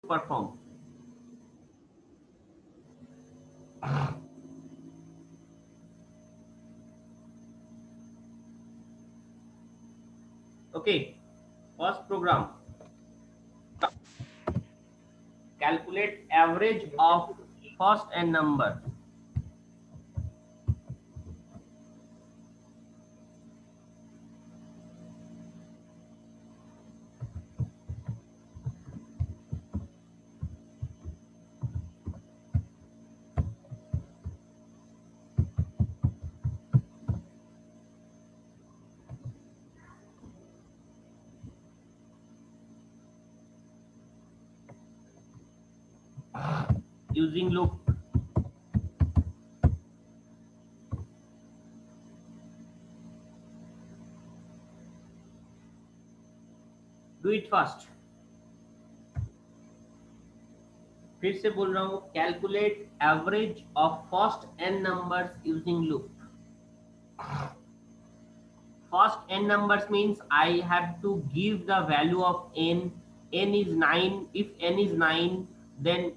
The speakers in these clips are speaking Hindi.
perform. Okay, first program. Calculate average of first n number. Using loop. Do it fast. फिर से बोल रहा हूँ, calculate average of first n numbers using loop. First n numbers means I have to give the value of n. N is 9. If n is 9, then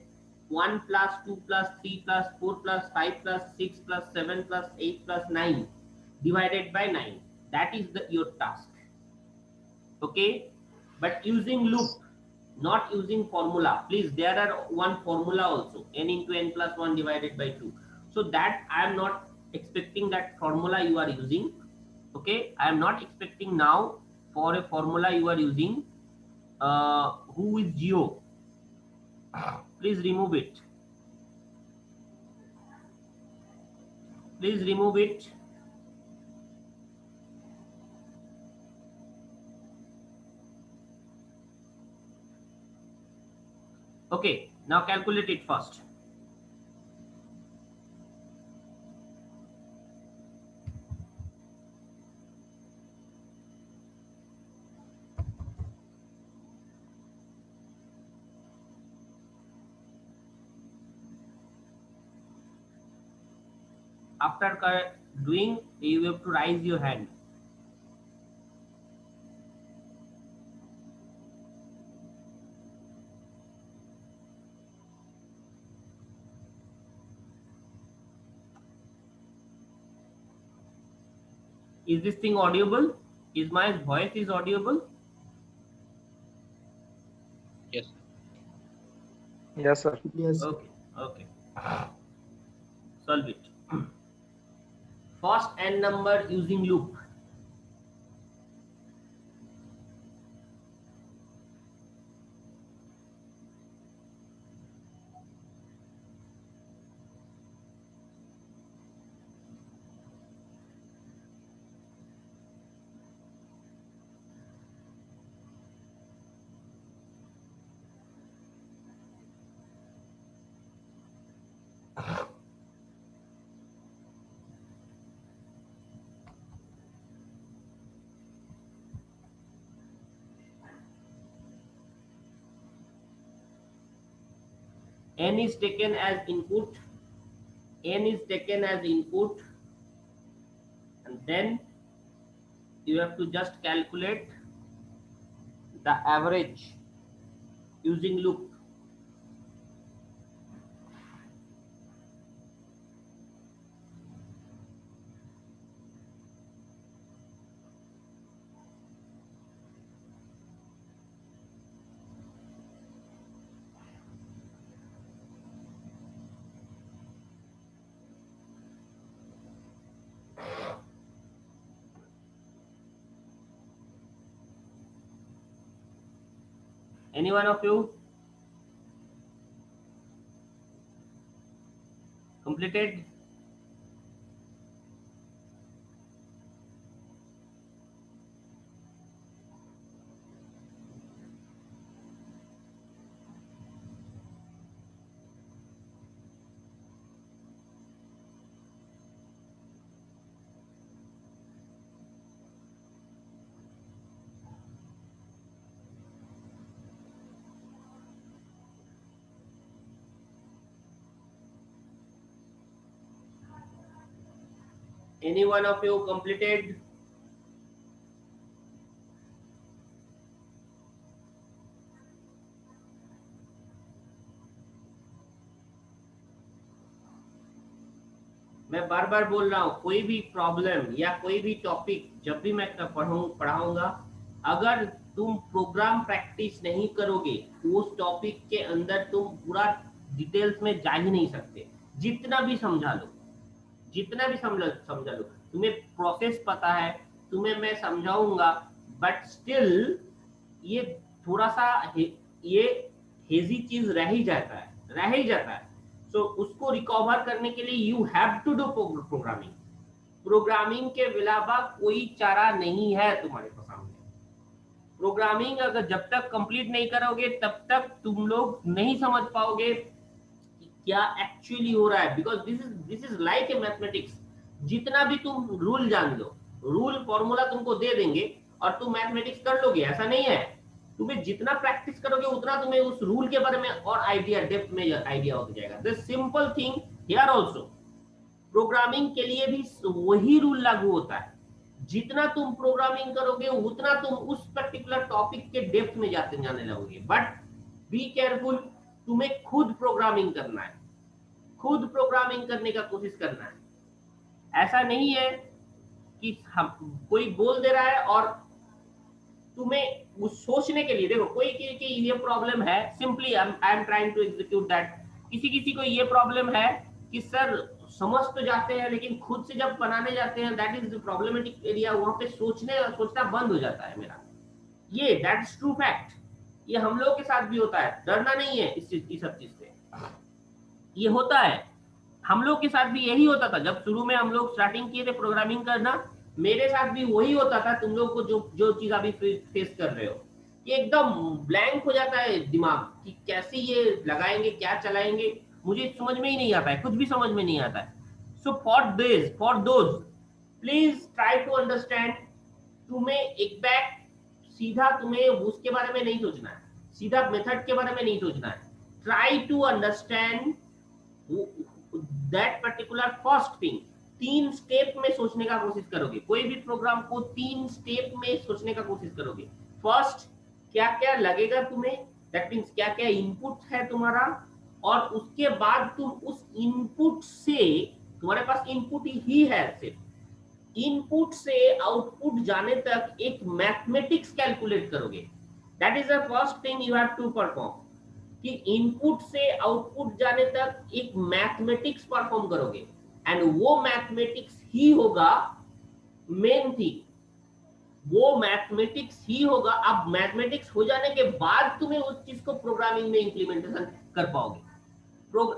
1 plus 2 plus 3 plus 4 plus 5 plus 6 plus 7 plus 8 plus 9 divided by 9. That is your task. Okay, but using loop, not using formula. Please, there are one formula also, n into n plus 1 divided by 2. So that I am not expecting that formula you are using. Okay, I am not expecting now for a formula you are using. Who is geo? Please remove it. Please remove it. Okay, now calculate it first. After doing, you have to raise your hand. Is this thing audible? Is my voice is audible? Yes. Yes, sir. Yes. Okay, okay. Solve it. First n number using loop. N is taken as input. N is taken as input, and then you have to just calculate the average using loop. Any one of you completed? Any one of you completed? मैं बार बार बोल रहा हूँ, कोई भी प्रॉब्लम या कोई भी टॉपिक जब भी मैं पढ़ाऊंगा, अगर तुम प्रोग्राम प्रैक्टिस नहीं करोगे उस टॉपिक के अंदर तुम पूरा डिटेल्स में जा ही नहीं सकते। जितना भी समझा लो, जितना भी समझा लो, तुम्हें प्रोसेस पता है, तुम्हें मैं समझाऊंगा, बट स्टिल ये थोड़ा सा ये हेजी चीज रह ही जाता है, रह ही जाता है। सो उसको रिकवर करने के लिए you have to do programming. Programming के अलावा कोई चारा नहीं है तुम्हारे सामने। प्रोग्रामिंग अगर जब तक कंप्लीट नहीं करोगे तब तक तुम लोग नहीं समझ पाओगे क्या एक्चुअली हो रहा है, because this is like a mathematics. जितना भी तुम रूल जान लो, रूल फॉर्मूला तुमको दे देंगे और तुम मैथमेटिक्स कर लोगे, ऐसा नहीं है। तुम्हें जितना प्रैक्टिस करोगे उतना तुम्हें उस रूल के बारे में और आइडिया, डेप्थ में आइडिया हो जाएगा। The simple thing here also, programming के लिए भी वही रूल लागू होता है। जितना तुम प्रोग्रामिंग करोगे उतना तुम उस पर्टिकुलर टॉपिक के डेप्थ में जाने लगोगे। बट बी केयरफुल, तुम्हें खुद प्रोग्रामिंग करना है, खुद प्रोग्रामिंग करने का कोशिश करना है। ऐसा नहीं है कि हम कोई बोल दे रहा है और तुम्हें उस सोचने के लिए, देखो कोई कि ये प्रॉब्लम है, simply I am trying to execute that. किसी किसी को ये प्रॉब्लम है कि सर समझ तो जाते हैं लेकिन खुद से जब बनाने जाते हैं, that is the problematic area, वहां पे सोचना बंद हो जाता है मेरा। ये दैट्स ट्रू फैक्ट। ये हम लोग के साथ भी होता है, डरना नहीं है इस सब चीज से, ये होता है। हम लोग के साथ भी यही होता था जब शुरू में हम लोग स्टार्टिंग किए थे प्रोग्रामिंग करना। मेरे साथ भी वही होता था, तुम लोग को जो जो चीज अभी फेस कर रहे हो, ये एकदम ब्लैंक हो जाता है दिमाग कि कैसे ये लगाएंगे, क्या चलाएंगे, मुझे समझ में ही नहीं आता है, कुछ भी समझ में नहीं आता है। So for those please try to understand. तुम्हें एक बैक सीधा तुम्हें उसके बारे में नहीं सोचना है, सीधा मेथड के बारे में नहीं सोचना है। Try to understand that particular first thing. 3 step में सोचने का कोशिश करोगे, कोई भी प्रोग्राम को 3 स्टेप में सोचने का कोशिश करोगे। फर्स्ट, क्या क्या लगेगा तुम्हें, दैट मीन्स क्या क्या इनपुट है तुम्हारा, और उसके बाद तुम उस इनपुट से, तुम्हारे पास इनपुट ही है सिर्फ, इनपुट से आउटपुट जाने तक एक मैथमेटिक्स कैलकुलेट करोगे। That is the first thing you have to perform, कि इनपुट से आउटपुट जाने तक एक मैथमेटिक्स परफॉर्म करोगे। एंड वो मैथमेटिक्स ही होगा मेन थिंग, वो मैथमेटिक्स ही होगा। अब मैथमेटिक्स हो जाने के बाद तुम्हें उस चीज को प्रोग्रामिंग में इंप्लीमेंटेशन कर पाओगे।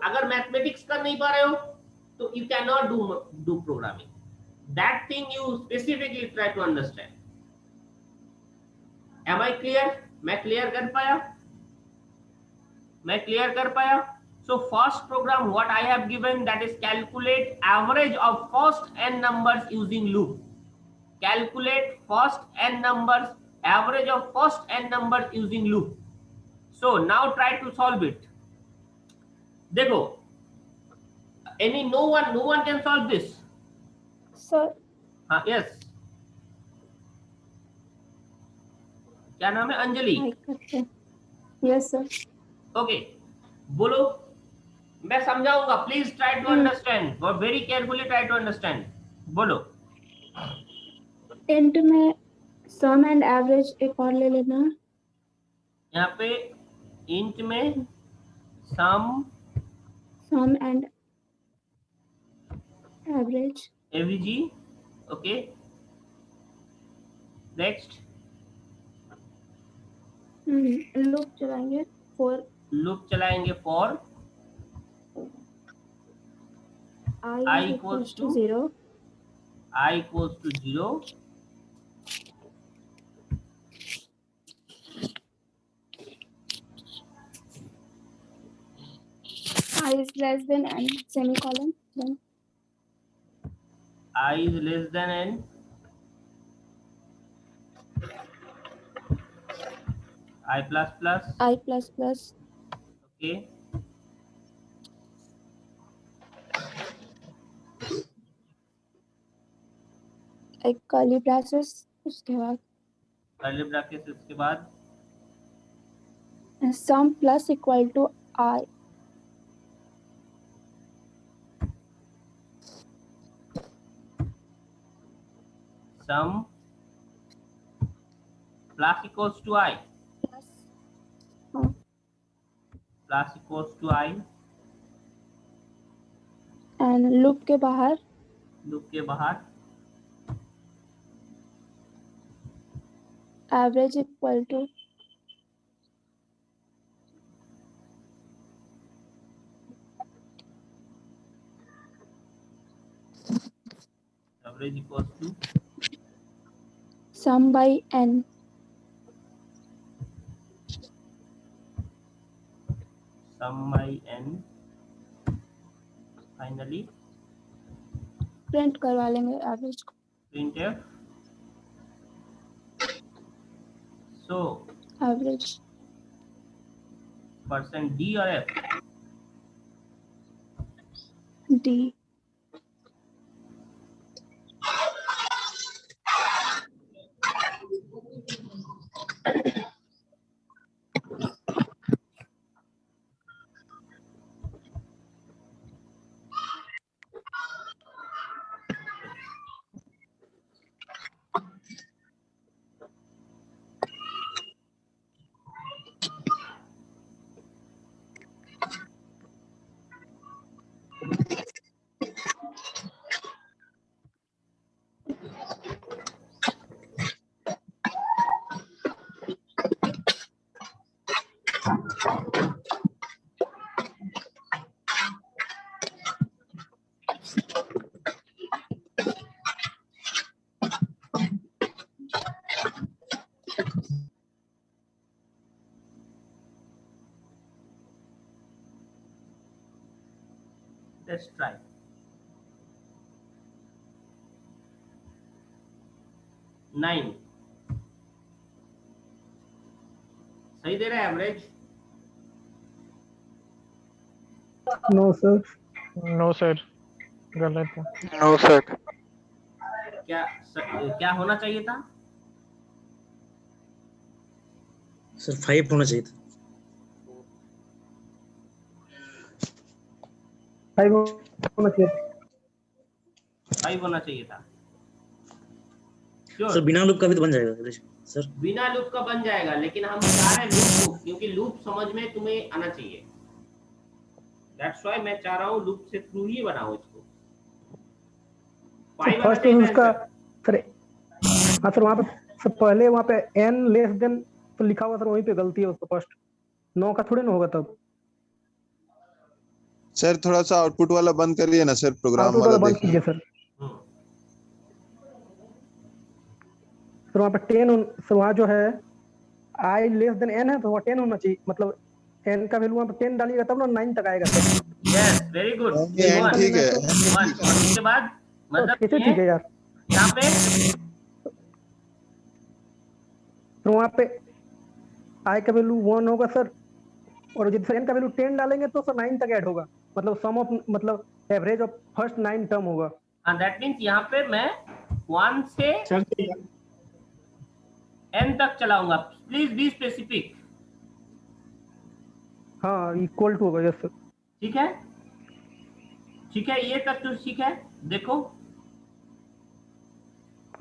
अगर मैथमेटिक्स कर नहीं पा रहे हो तो you can not do programming. That thing you specifically try to understand. Am I clear? मैं क्लियर कर पाया? मैं क्लियर कर पाया? So first program what I have given, that is calculate average of first n numbers using loop. Calculate first n numbers, average of first n numbers using loop. So now try to solve it. देखो, no one can solve this. Sir हाँ, yes. क्या नाम है? अंजलि। Yes sir. ओके, बोलो, मैं समझाऊंगा, प्लीज ट्राई टू अंडरस्टैंड और very carefully try to understand. बोलो। इंट में सम एंड एवरेज एक और ले लेना। यहाँ पे इंट में sum and average, average. Okay, next loop चलाएंगे फॉर, लूप चलाएंगे for i equals to 0, i equals to 0, i is less than n semicolon, then i is less than n, i plus plus, i plus plus, okay, एक कर्ली ब्रैसेस, उसके बाद कर्ली ब्रैकेट, उसके बाद sum plus equal to i, sum plus equals to I, plus equals to I, and loop के बाहर लूप के बाहर average equal to average equals to sum by n, sum by n, finally print करवा लेंगे एवरेज को, printf, so एवरेज %d और f, D, let's try. Nine सही दे रहा है एवरेज? नो सर, नो सर, गलत है। No sir. क्या होना चाहिए था? सर 5 होना चाहिए था। 5 होना चाहिए था। 5 होना चाहिए था। सर बिना लूप का भी तो बन जाएगा सर। बिना लूप का बन जाएगा, लेकिन हम चाह रहे हैं लूप को, क्योंकि लूप समझ में तुम्हें आना चाहिए। दैट्स व्हाई मैं चाह रहा हूँ लूप से थ्रू ही बनाओ इसको। फर्स्ट उसका सर, हाँ सर, वहाँ पे सर पहले वहाँ पे n लेस देन तो लिखा हुआ सर, वहीं पे गलती है उसका। फर्स्ट 9 का थोड़ी ना होगा तब। सर थोड़ा सा आउटपुट वाला बंद करिए ना सर, प्रोग्राम वाला बंद देखिए। कीजिए सर। सर वहाँ पे 10 सर, वहाँ जो है i लेस देन n है तो वहाँ 10 होना चाहिए। मतलब n का वैल्यू वहाँ पे 10 डालिएगा तब ना 9 तक आएगा सर। Yes, very good. ठीक है। उसके बाद मतलब कैसे ठीक है यार? यहाँ पे तो वहाँ पे i का वैल्यू 1 होगा सर, और जब n का वैल्यू 10 डालेंगे तो सर 9 तक ऐड होगा। मतलब सम ऑफ, मतलब एवरेज ऑफ फर्स्ट 9 टर्म होगा। दैट मींस यहाँ पे मैं 1 से n तक चलाऊंगा। Please be specific. हाँ, इक्वल टू होगा। Yes sir. ठीक है, ठीक है, ये तक तो ठीक है। देखो,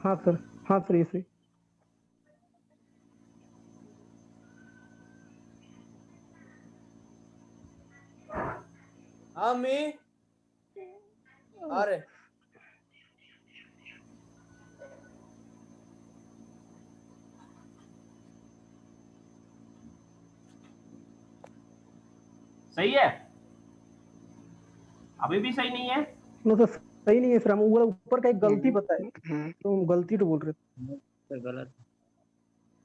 हाँ सर, हाँ सर, ये सही। हाँ मैं आ रहे। सही है? अभी भी सही नहीं है? नो सर, सही नहीं है सर। हम ऊपर का एक गलती बताए तो हम गलती तो बोल रहे थे। गलत।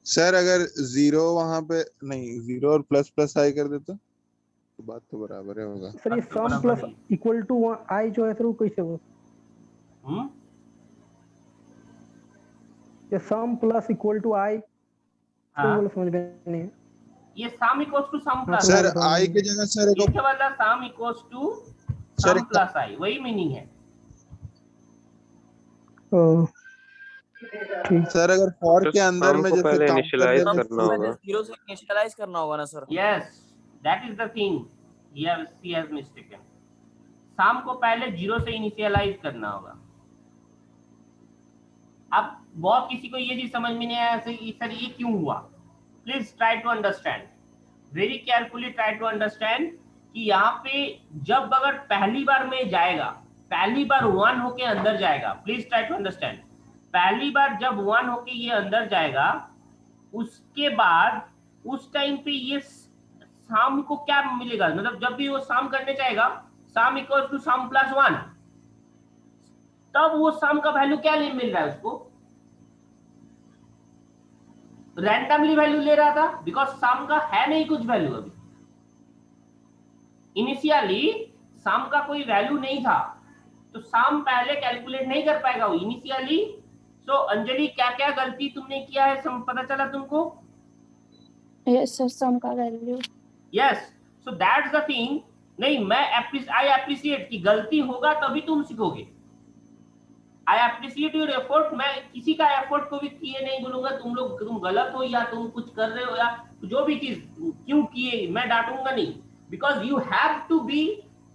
सर अगर 0 वहां पे नहीं, 0 और प्लस प्लस आई कर देता तो बात तो बराबर है होगा। सर ये sum plus equal to i जो है सर, वो कैसे होगा? ये sum plus equal to i, तो वो समझ में नहीं है। ये sum equals to sum plus sir i की जगह सर एक लिखे वाला sum equals to sum plus i, वही मीनिंग है। ठीक सर, अगर फॉर के अंदर में जैसे पहले काउंट इनिशियलाइज कर करना होगा। 0 से इनिशियलाइज करना होगा ना sir? Yes, that is the thing he has mistaken। सम को पहले 0 से इनिशियलाइज करना होगा। अब बहुत किसी को ये चीज समझ में नहीं आया सर ये क्यों हुआ। Please try to understand, very carefully try to understand कि यहाँ पे जब अगर पहली बार में जाएगा, पहली बार 1 होके अंदर जाएगा, प्लीज ट्राई टू अंडरस्टैंड, पहली बार जब 1 होके ये अंदर जाएगा, उसके बाद उस टाइम पे ये सम को क्या मिलेगा, मतलब जब भी वो सम करने चाहेगा, sum equal to sum plus 1, तब वो सम का वैल्यू क्या मिल रहा है उसको, रैंडमली वैल्यू ले रहा था, बिकॉज सम का है नहीं कुछ वैल्यू अभी, इनिशियली सम का कोई वैल्यू नहीं था, तो सम पहले कैलकुलेट नहीं कर पाएगा वो इनिशियली। सो अंजलि क्या क्या गलती तुमने किया है पता चला तुमको? यस सर, सम का value. Yes, so that's the thing. नहीं, मैं आई एप्रिशिएट कि गलती होगा तभी तुम सीखोगे। आई एप्रिशिएट योर एफर्ट। मैं किसी का एफर्ट को भी किए नहीं बोलूंगा, तुम गलत हो या तुम कुछ कर रहे हो या जो भी चीज क्यों किए, मैं डांटूंगा नहीं, because you have to be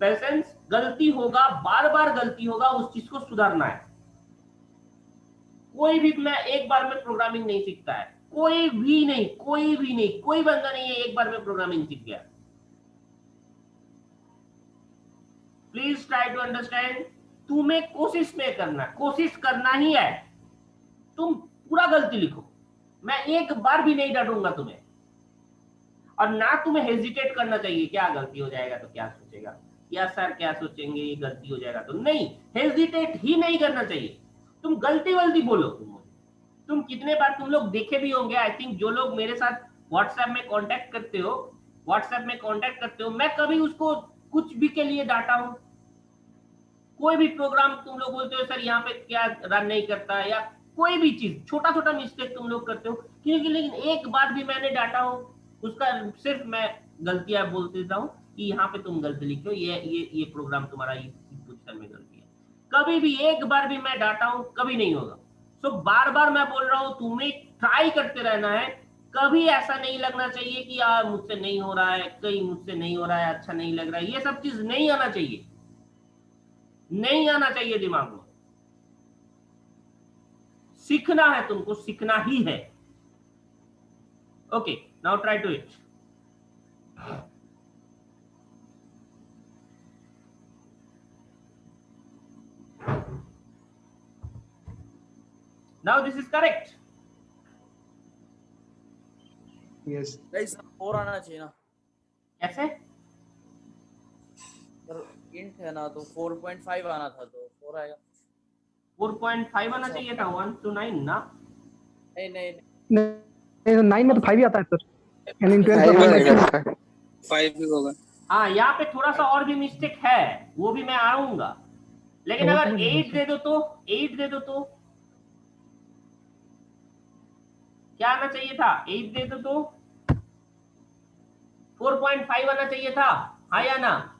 patience. गलती होगा, बार बार गलती होगा, उस चीज को सुधारना है। कोई भी मैं एक बार में प्रोग्रामिंग नहीं सीखता है, कोई भी नहीं, कोई बंदा नहीं है एक बार में प्रोग्रामिंग सीख गया। प्लीज ट्राई टू अंडरस्टैंड, तुम्हें कोशिश करना ही है। तुम पूरा गलती लिखो, मैं एक बार भी नहीं डांटूंगा तुम्हें, और ना तुम्हें हेजिटेट करना चाहिए क्या गलती हो जाएगा तो क्या सोचेगा, या सर क्या सोचेंगे ये गलती हो जाएगा तो, नहीं, हेजिटेट ही नहीं करना चाहिए। तुम गलती बोलो। तुम कितने बार तुम लोग देखे भी होंगे, आई थिंक जो लोग मेरे साथ व्हाट्सएप में कांटेक्ट करते हो, मैं कभी उसको कुछ भी के लिए डांटा हूं? कोई भी प्रोग्राम तुम लोग बोलते हो सर यहाँ पे क्या रन नहीं करता, या कोई भी चीज छोटा मिस्टेक तुम लोग करते हो, क्योंकि लेकिन एक बार भी मैंने डांटा हो उसका सिर्फ मैं गलतियां बोल देता हूँ कि यहाँ पे तुम गलती लिखो, ये प्रोग्राम तुम्हारा इस पोजीशन में गलती है। कभी भी एक बार भी मैं डांटा हूँ? कभी नहीं होगा। सो बार बार मैं बोल रहा हूँ, तुम्हें ट्राई करते रहना है। कभी ऐसा नहीं लगना चाहिए कि यार मुझसे नहीं हो रहा है, कहीं मुझसे नहीं हो रहा है, अच्छा नहीं लग रहा है, ये सब चीज नहीं आना चाहिए दिमाग में। सीखना है, तुमको सीखना ही है। Okay, now try to it. Now this is correct. Yes नहीं सर 4 आना चाहिए ना कैसे? सर, इंट है ना तो 4.5 आना था तो 4 आएगा। 4.5 आना चाहिए था, 1 to 9 ना? नहीं 9 में तो 5 ही आता है सर, यानी इन 12 का 5 भी होगा। हाँ, यहाँ पे थोड़ा सा और भी मिस्टेक है, वो भी मैं आऊंगा, लेकिन अगर 8 दे दो तो क्या आना चाहिए था? 8 दे दो तो 4.5 आना चाहिए था, हाँ या ना?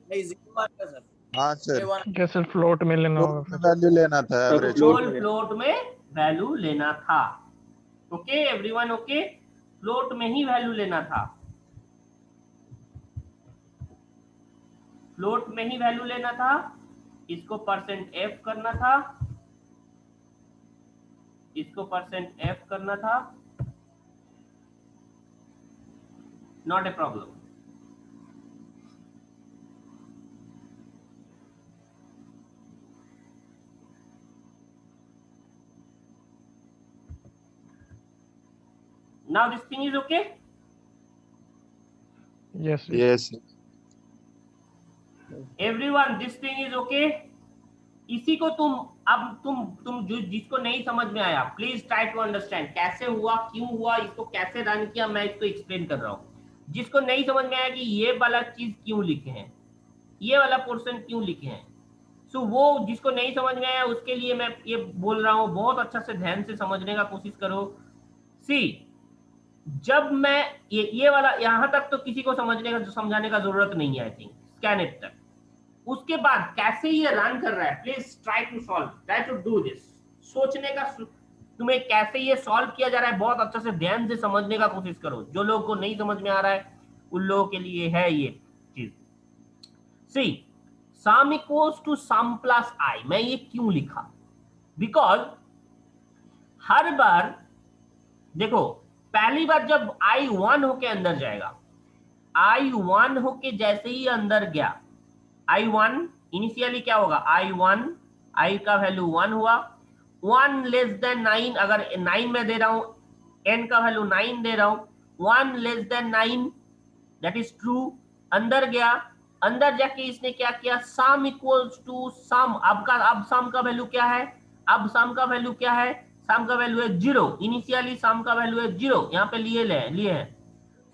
नहीं 0 आएगा सर। हाँ सर, कैसे फ्लोट में लेना होगा फिर? वैल्यू लेना था एवरेज। होल फ्लोट में वैल्यू लेना था। ओके एवरीवन, ओके, फ्लोट में ही वैल्यू लेना था, फ्लोट में ही वैल्यू लेना था। इसको %f करना था, इसको %f करना था, not a problem. Now this thing is okay? Yes. Yes Everyone, this thing is okay? इसी को तुम जो जिसको नहीं समझ में आया, प्लीज ट्राई टू अंडरस्टैंड कैसे हुआ, क्यों हुआ, इसको कैसे रन किया, मैं इसको एक्सप्लेन कर रहा हूँ। जिसको नहीं समझ में आया कि ये वाला चीज क्यों लिखे हैं, ये वाला पोर्शन क्यों लिखे हैं, सो वो जिसको नहीं समझ में आया उसके लिए मैं ये बोल रहा हूँ, बहुत अच्छा से ध्यान से समझने का कोशिश करो। सी, जब मैं ये वाला यहाँ तक तो किसी को समझाने का जरूरत नहीं है, आई थिंक स्कैन इट तक। उसके बाद कैसे ये रन कर रहा है, please try to solve, try to do this. सोचने का, तुम्हें कैसे ये सॉल्व किया जा रहा है बहुत अच्छा से ध्यान से समझने का कोशिश करो। जो लोगों को नहीं समझ में आ रहा है उन लोगों के लिए है ये चीज। See, sum equals to sum plus I, मैं ये क्यों लिखा? बिकॉज हर बार देखो, पहली बार जब I1 होके अंदर जाएगा, I1 होके जैसे ही अंदर गया, I1 इनिशियली क्या होगा, I1, I का वैल्यू 1 हुआ, 1 लेस देन 9, अगर 9 में दे रहा हूं, n का वैल्यू 9 दे रहा हूं, 1 less than 9, that is true, अंदर गया, अंदर जाके इसने क्या किया, सम इक्वल्स टू सम, अब सम का वैल्यू क्या है, अब सम का वैल्यू क्या है, सम का वैल्यू है 0, इनिशियली सम का वैल्यू है 0, यहाँ पे लिए हैं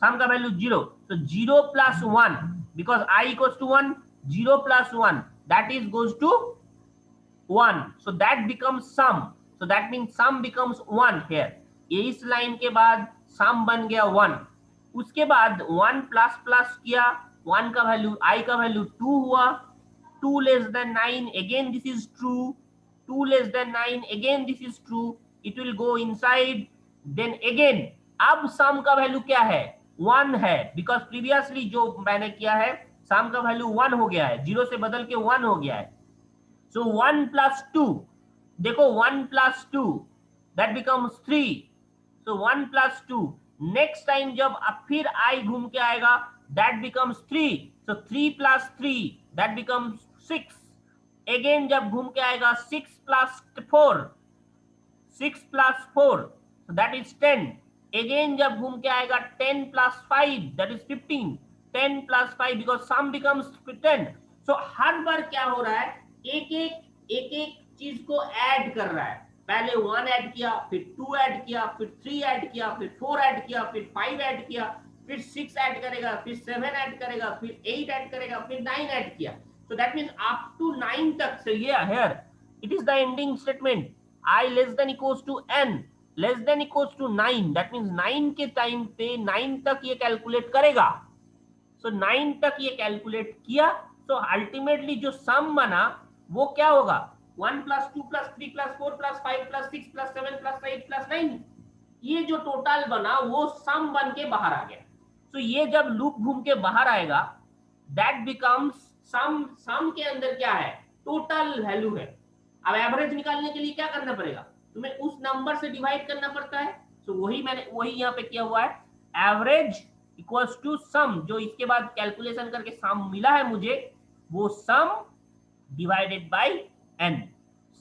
सम का वैल्यू 0, तो 0 plus 1, because I equals to 1, 0 plus 1, that is goes to 1, so that becomes sum, so that means sum becomes 1 here, ये इस लाइन के बाद sum बन गया 1, उसके बाद 1 प्लस प्लस किया, 1 का वैल्यू, I का वैल्यू 2 हुआ, 2 less than 9, again this is true, 2 less than 9, again this is true, it will go inside, then again अब sum का वैल्यू क्या है, 1 है, बिकॉज प्रीवियसली जो मैंने किया है सम का वैल्यू 1 हो गया है, 0 से बदल के 1 हो गया है, सो 1 प्लस 2, देखो 1 plus 2 that becomes 3, so 1 plus 2, next time जब अब फिर I घूम के आएगा that becomes 3, so 3 plus 3 that becomes 6, again जब घूम के आएगा 6 plus 4, 6 plus 4 that is 10, again जब घूम के आएगा 10 plus 5 that is 15, 10 plus 5 because some becomes 10, सो हर बार क्या हो रहा है, एक चीज को ऐड कर रहा है, पहले 1 ऐड किया, फिर 2 ऐड किया, फिर 3 ऐड किया, फिर 4 ऐड किया, फिर 5 ऐड किया, फिर 6 ऐड करेगा, फिर 7 ऐड करेगा, फिर 8 ऐड करेगा, फिर 9 ऐड किया, so that means up to 9 तक से ये here it is the ending statement, I less than equals to n less than equals to 9, that means 9 के टाइम पे 9 तक ये कैलकुलेट करेगा, so 9 तक ये कैलकुलेट किया, so अल्टीमेटली जो सम बना वो क्या होगा, 1 plus 2 plus 3 plus 4 plus 5 plus 6 plus 7 plus 8 plus 9, ये जो टोटल बना वो सम बन के बाहर आ गया, so ये जब लूप घूम के बाहर आएगा दैट बिकम्स सम के अंदर क्या है, टोटल वैल्यू है, अब एवरेज निकालने के लिए क्या करना पड़ेगा, तुम्हें उस नंबर से डिवाइड करना पड़ता है, तो वही यहाँ पे किया हुआ है, एवरेज इक्वल्स टू सम, जो इसके बाद कैलकुलेशन करके सम मिला है मुझे, वो सम divided by n,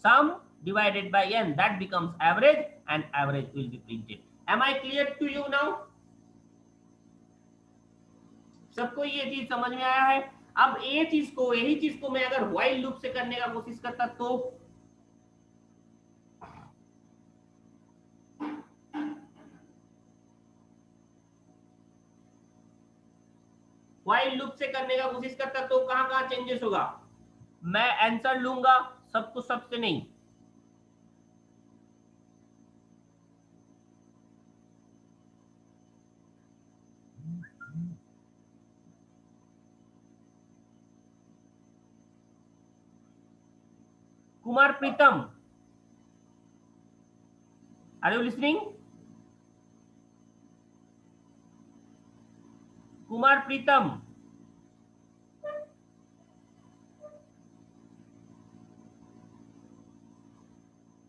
sum divided by n, that becomes average and average will be printed. Am I clear to you now? सबको ये चीज समझ में आया है? अब यही चीज को मैं अगर while लूप से करने का कोशिश करता तो while लूप से करने का कोशिश करता तो कहां चेंजेस होगा, मैं आंसर लूंगा सबको सबसे नहीं, Kumar Pritam, are you listening, Kumar Pritam,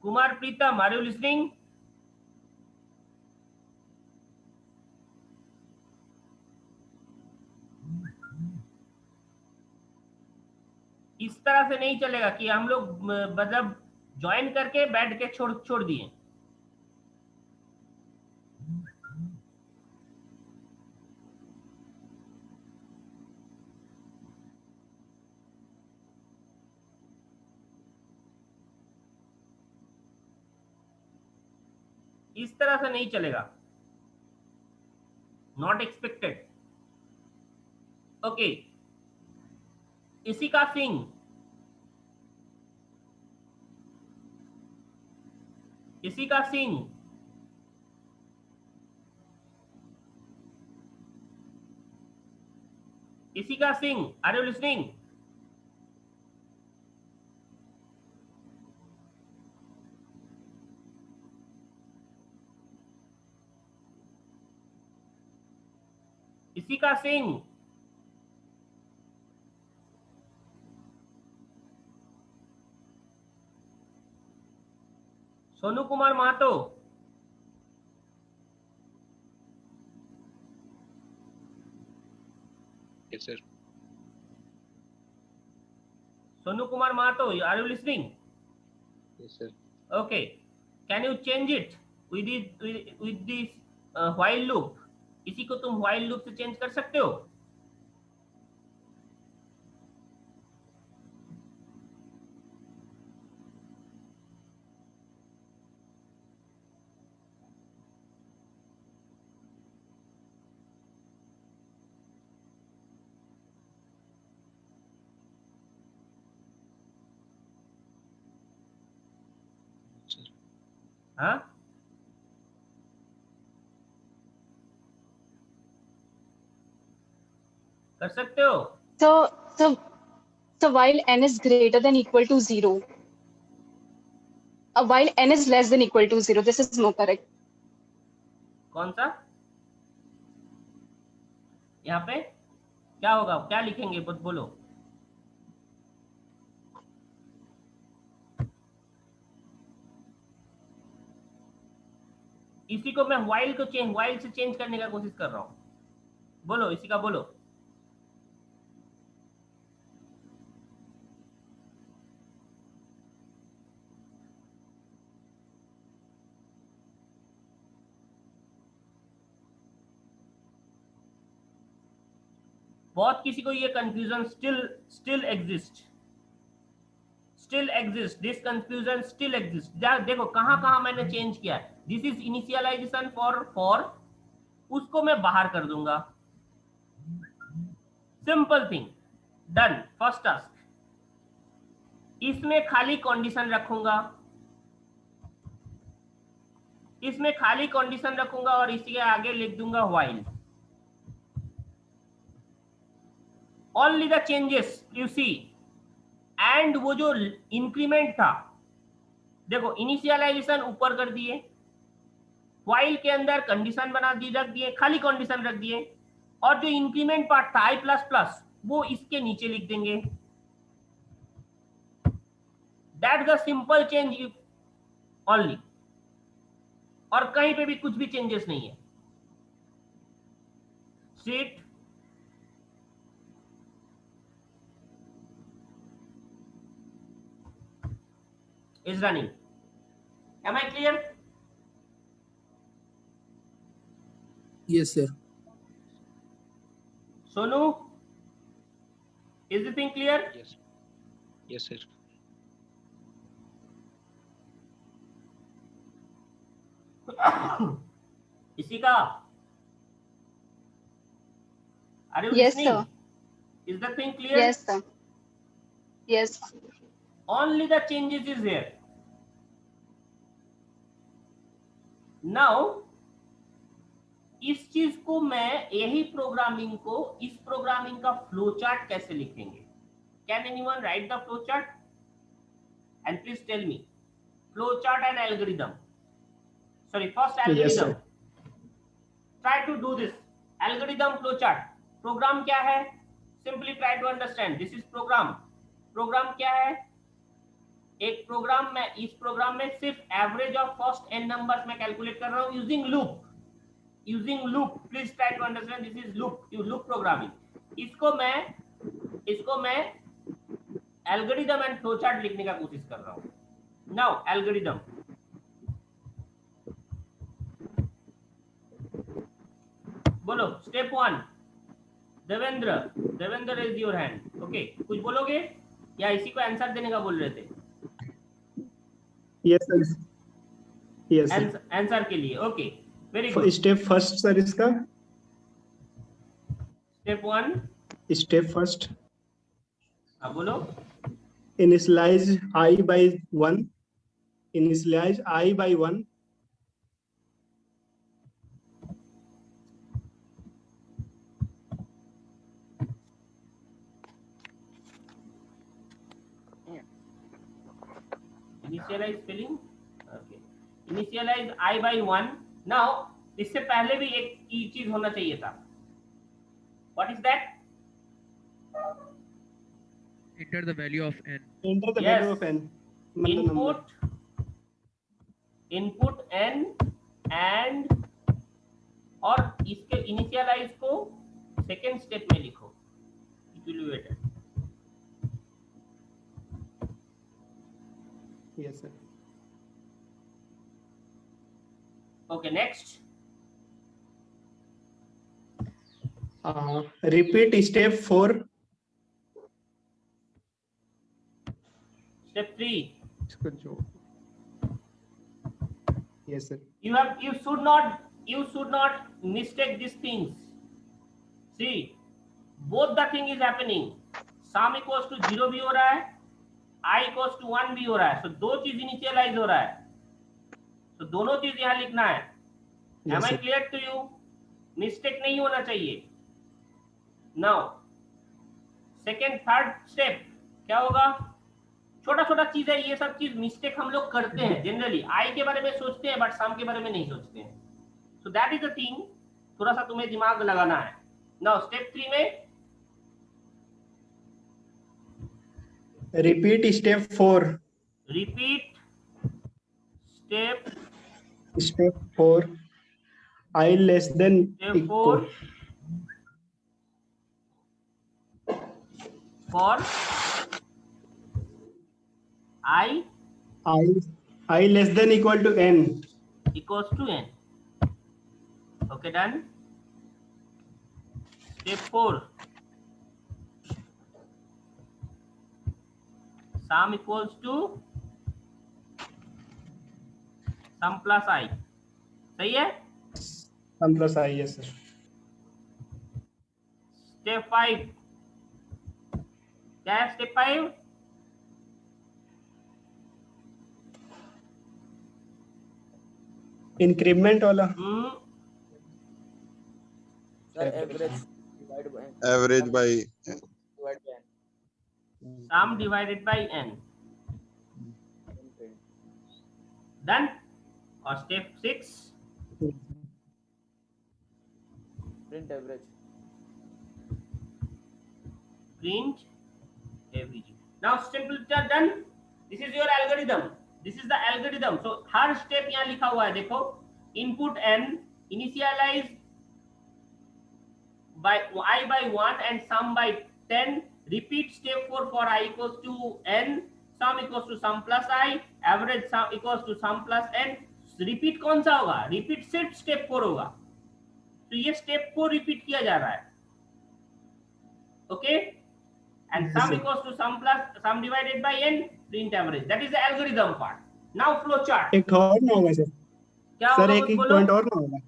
Kumar Pritam, are you listening, इस तरह से नहीं चलेगा कि हम लोग मतलब ज्वाइन करके बैठ के छोड़ दिए, इस तरह से नहीं चलेगा, नॉट एक्सपेक्टेड, ओके, इसी का सिंह, इसी का सिंह, इसी का सिंह, आर यू लिसनिंग, इसी का Singh, Sonu Kumar Mahato, Yes, sir. Sonu Kumar Mahato, are you listening? Yes, sir. Okay. Can you change it with this while loop? इसी को तुम while loop से change कर सकते हो? हाँ? कर सकते हो? So while n is greater than equal to 0, while n is less than equal to 0, this is more correct. कौन सा? यहाँ पे क्या होगा? क्या लिखेंगे? बोलो। इसी को मैं while से चेंज करने का कोशिश कर रहा हूँ। बोलो, इसी का बोलो। बहुत किसी को ये confusion still exist this confusion still exist. देखो कहां मैंने चेंज किया है। दिस इज इनिशियलाइजेशन फॉर उसको मैं बाहर कर दूंगा। Simple thing done. First task. इसमें खाली कंडीशन रखूंगा, और इसी के आगे लिख दूंगा while। Only the changes you see, and वो जो इंक्रीमेंट था, देखो इनिशियलाइजेशन ऊपर कर दिए, while के अंदर कंडीशन रख दिए, खाली कंडीशन रख दिए, और जो इंक्रीमेंट पार्ट था i प्लस प्लस वो इसके नीचे लिख देंगे। That the simple change only, और कहीं पे भी कुछ भी चेंजेस नहीं है। Seat is running. Am I clear? Yes, sir. Sonu, is the thing clear? Yes. Yes, sir. इसी का Are you Yes, listening? sir. Is the thing clear? Yes, sir. Yes. Only the changes is here. Now इस चीज को मैं यही प्रोग्रामिंग को इस प्रोग्रामिंग का फ्लो चार्ट कैसे लिखेंगे? Can anyone write the flow chart? And please tell me flow chart and algorithm. Sorry, first algorithm. Yes, try to do this algorithm flow chart. Program क्या है? Simply try to understand. This is program. Program क्या है? एक प्रोग्राम में, इस प्रोग्राम में सिर्फ average of first n numbers में कैलकुलेट कर रहा हूं using loop. Please try to understand, this is loop programming. इसको मैं एल्गोरिथम एंड फ्लो चार्ट लिखने का कोशिश कर रहा हूं। नाउ एल्गोरिथम, बोलो step 1। Devendra is your hand. Okay, कुछ बोलोगे या इसी को आंसर देने का बोल रहे थे? Yes, sir. Yes, sir. Answer के लिए। Okay, very good. Step first, sir, इसका स्टेप 1। step first. हाँ बोलो। Initialize I by 1. Initialize I by 1. Initialize filling. Okay. Initialize I by 1. Now इससे पहले भी एक चीज होना चाहिए था। What is that? Enter the value of n. Enter the Yes. value of n. Input n and और इसके इनिशियलाइज को सेकेंड स्टेप में लिखो। Okay, next. Repeat step 4. Step 3. इसको जो Yes, sir. You should not mistake these things. See, both the thing is happening. Sum equals to 0 भी हो रहा है, I equals to 1 भी हो रहा है. So दो चीज इनिशियलाइज हो रहा है. तो दोनों चीज यहाँ लिखना है. Yes, Am I sir. clear to you? Mistake नहीं होना चाहिए. Now, सेकेंड थर्ड स्टेप क्या होगा? छोटा छोटा चीज है, ये सब चीज मिस्टेक हम लोग करते हैं जनरली. आई के बारे में सोचते हैं बट सम के बारे में नहीं सोचते हैं. So that is the thing, थोड़ा सा तुम्हें दिमाग लगाना है. नाउ स्टेप 3 में Repeat step 4. Repeat step Step 4. I less than Step equal. 4 for I I less than equal to n. equals to n. Okay, done. Step 4, sum equals to sum plus I. सही है? Sum plus I. Yes, sir. Step 5 क्या है? Step 5 Increment वाला. Sir, average divided by n. Average by Divided by n. sum divided by n. Done. Or step 6 Print average. print average. Now simple done. This is your algorithm. This is the algorithm. So her step यहाँ लिखा हुआ है, देखो. Input n, initialize by I by 1 and sum by 10. Repeat step 4 for I equals to n. Sum equals to sum plus I. Average sum equals to sum plus n. Repeat कौन सा होगा? Repeat सिर्फ step 4 होगा. तो ये step 4 repeat किया जा रहा है. Okay. And Yes, sum sir. equals to sum divided by n, print average. That is the algorithm part. Now flow chart. एक और ना होगा सर. क्या सर होगा एक बोलो? पॉइंट और ना होगा.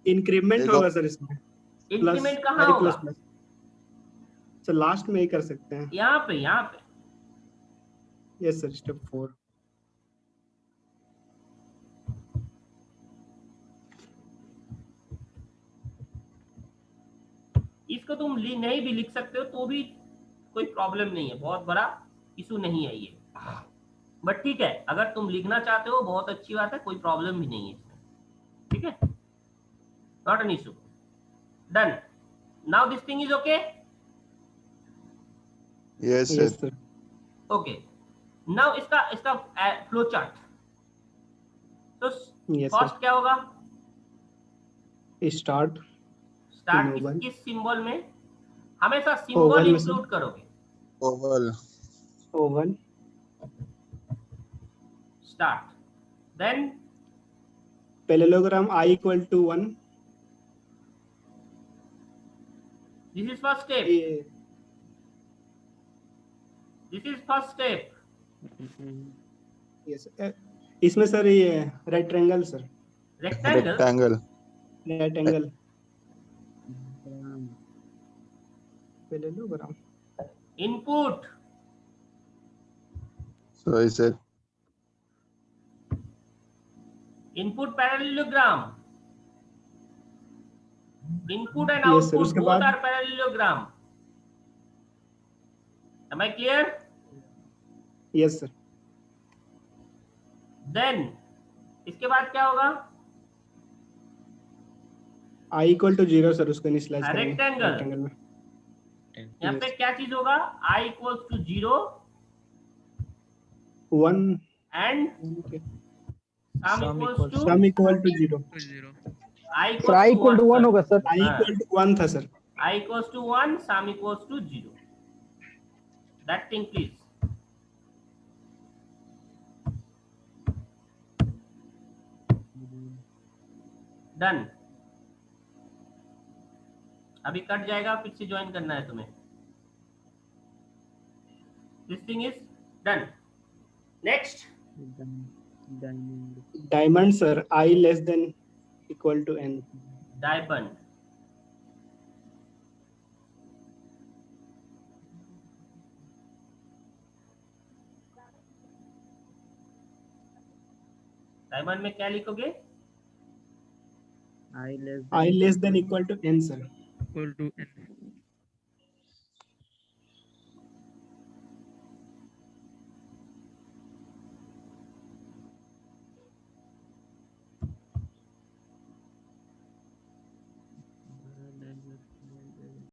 इंक्रीमेंट देखो. होगा सर इसमें. इंक्रीमेंट कहाँ I होगा? plus plus. सर लास्ट में ही कर सकते हैं. यहाँ पे. Yes sir. स्टेप 4. इसको तुम नहीं भी लिख सकते हो तो भी कोई प्रॉब्लम नहीं है, बहुत बड़ा इशू नहीं है ये. बट ठीक है, अगर तुम लिखना चाहते हो बहुत अच्छी बात है, कोई प्रॉब्लम भी नहीं है इसमें. ठीक है, not an issue. Done. Now this thing is okay. Yes yes sir. Sir. Okay. Now इसका फ्लो चार्ट. तो यस फर्स्ट सर. क्या होगा? स्टार्ट. Start Oval. किस सिंबल में? हमेशा सिंबल Oval में इंक्लूड करोगे. Oval. Oval. Start. Then parallelogram I equal to 1. This is first step. ये this is first step. Yes. इसमें सर ये right triangle sir. Rectangle. Rectangle. Right angle. Parallelogram. Input. सही sir. Input parallelogram. Input and Yes, sir. Output उसके बोथ बाद- are parallelogram. Am I clear? Yes sir. Then इसके बाद क्या होगा? I equal to 0 sir. उसको इनिशियलाइज करेंगे. Rectangle. रेक्टेंगल में. यहाँ पे क्या चीज होगा? I equals to 0 1. and sum equals to sum equal to 0. to 0. I sir I equal to 1 sir. होगा सर. I equal to 1 था sir. I equals to 1, sum equals to 0. That thing please. Done. अभी कट जाएगा, फिर से ज्वाइन करना है तुम्हें। This thing is done. Next Diamond, sir. I less than equal to n. Diamond. Diamond में क्या लिखोगे? I less than equal to n, sir. Equal to n.